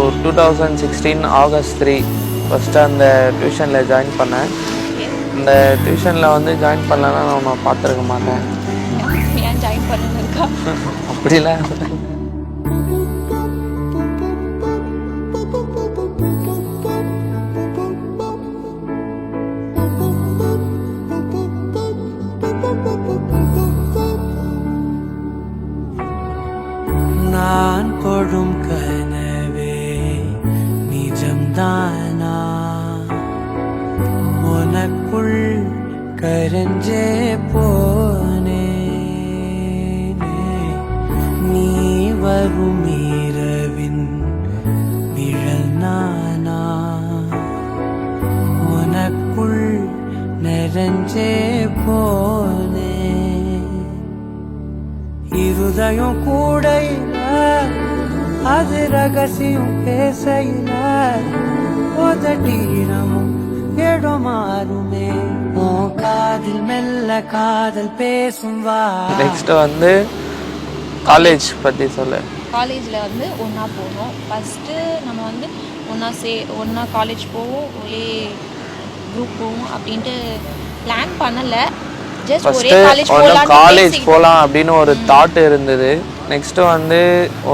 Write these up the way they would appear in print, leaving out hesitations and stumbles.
2016 August 3 first அந்த டியூஷனில் join பண்ணேன். இந்த டியூஷனில் வந்து ஜாயின் பண்ணலன்னா நான் உன்னை பார்த்துருக்க மாட்டேன். ஏன் ஜாயின் பண்ணிருக்கா? அப்படிலாம் நான் கொடும் கனவே நிஜம்தானா, உனக்குள் கரஞ்சே போனே, நீ வரும் இரவின் நிழல் நானா, உனக்குள் நிறைஞ்சே போனே, இருதயம் கூடையில அது ரகசியம் பேசையில உதட்டீரமும் இடம் மாறுமே, உன் காதில் மெல்ல காதல் பேசும் வா. நெக்ஸ்ட் வந்து காலேஜ் பற்றி சொல்ல. காலேஜில் வந்து ஒன்றா போனோம். ஃபஸ்ட்டு நம்ம வந்து ஒன்றா காலேஜ் போவோம், ஒரே குரூப் போவோம் அப்படின்ட்டு பிளான் பண்ணலை. ஜஸ்ட் ஒரே காலேஜ் போகலாம் அப்படின்னு ஒரு தாட் இருந்தது. நெக்ஸ்ட்டு வந்து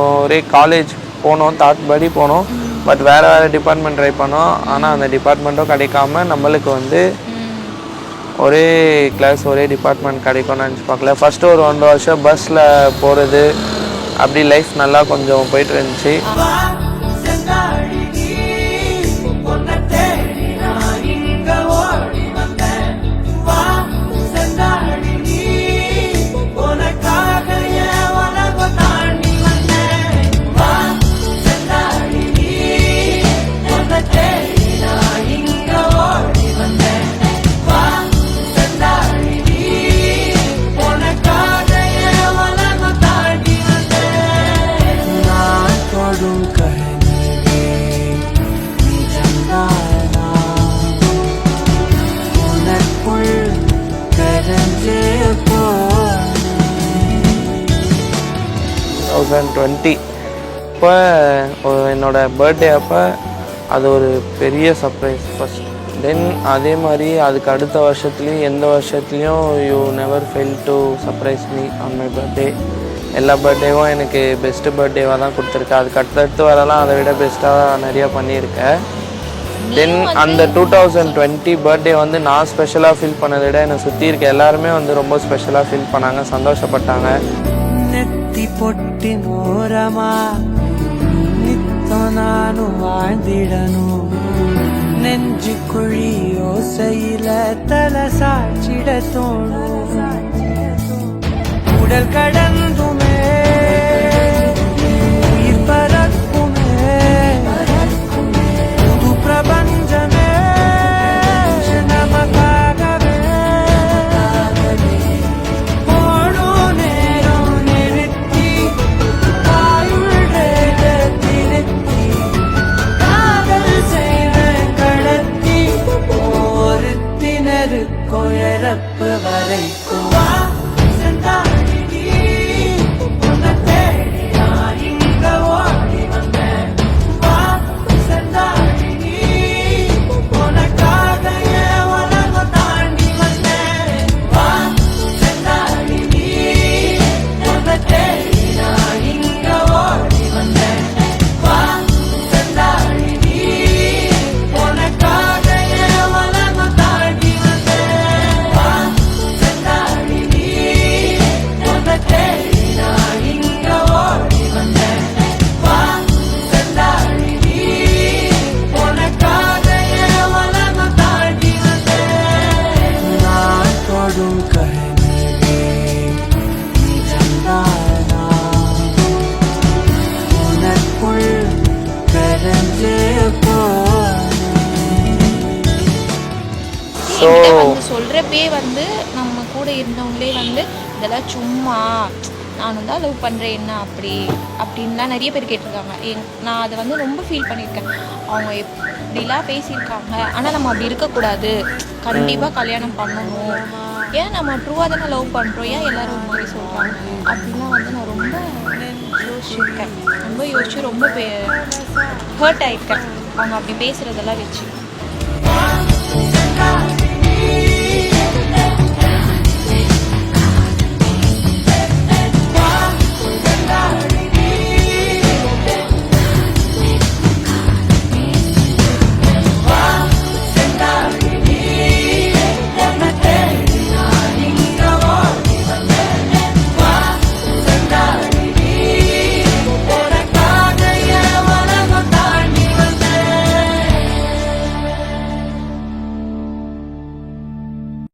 ஒரே காலேஜ் போனோம், தாட் படி போனோம். பட் வேறு டிபார்ட்மெண்ட் ட்ரை பண்ணோம். ஆனால் அந்த டிபார்ட்மெண்ட்டும் கிடைக்காம நம்மளுக்கு வந்து ஒரே கிளாஸ் ஒரே டிபார்ட்மெண்ட் கிடைக்கும்னு நினச்சி பார்க்கல. ஃபஸ்ட்டு ஒரு 1 வருஷம் பஸ்ஸில் போகிறது அப்படி லைஃப் நல்லா கொஞ்சம் போயிட்டு இருந்துச்சு. இப்போ என்னோட பர்த்டே அப்போ அது ஒரு பெரிய சர்ப்ரைஸ் ஃபஸ்ட். தென் அதே மாதிரி அதுக்கு அடுத்த வருஷத்துலேயும் எந்த வருஷத்துலேயும் you never fail to surprise me on my birthday. எல்லா பர்த்டேவும் எனக்கு பெஸ்ட்டு பர்த்டேவாக தான் கொடுத்துருக்கேன். அதுக்கு அடுத்தடுத்து வரலாம் அதை விட பெஸ்ட்டாக நிறையா பண்ணியிருக்கேன். தென் அந்த 2020 பர்த்டே வந்து நான் ஸ்பெஷலாக ஃபீல் பண்ணதை விட என்னை சுற்றி இருக்க எல்லாருமே வந்து ரொம்ப ஸ்பெஷலாக ஃபீல் பண்ணாங்க, சந்தோஷப்பட்டாங்க. நெத்தி பொட்டி மோரமா நித்தம் நானும் வாழ்ந்திடணும், நெஞ்சு குழி ஓசையில தலை சாட்சிட தோணும், உடல் கடந்துமே உயிர் பறக்குமே, புது பிரபஞ்சமே நமக்காகவே ஓடும் நேரம் நிறுத்தி ஆயுள் திருத்தி காதல் செய்த கடத்தி ஒருத்தினருக்கும் இறப்பு வரைக்கும் சொல்கிறப்பே வந்து நம்ம கூட இருந்தவங்களே வந்து இதெல்லாம் சும்மா நானும் தான் லவ் பண்ணுறேன் என்ன அப்படின்லாம் நிறைய பேர் கேட்டிருக்காங்க. நான் அதை வந்து ரொம்ப ஃபீல் பண்ணியிருக்கேன். அவங்க எப்படிலாம் பேசியிருக்காங்க. ஆனால் நம்ம அப்படி இருக்கக்கூடாது, கண்டிப்பாக கல்யாணம் பண்ணணும், ஏன் நம்ம ட்ரூவாக தானே லவ் பண்ணுறோம், ஏன் எல்லோரும் ஒரு மாதிரி சொல்கிறாங்க அப்படின்லாம் வந்து நான் ரொம்ப யோசிச்சிருக்கேன், ரொம்ப யோசிச்சு ரொம்ப ஹர்ட் ஆயிருக்கேன் அவங்க அப்படி பேசுகிறதெல்லாம் வச்சு.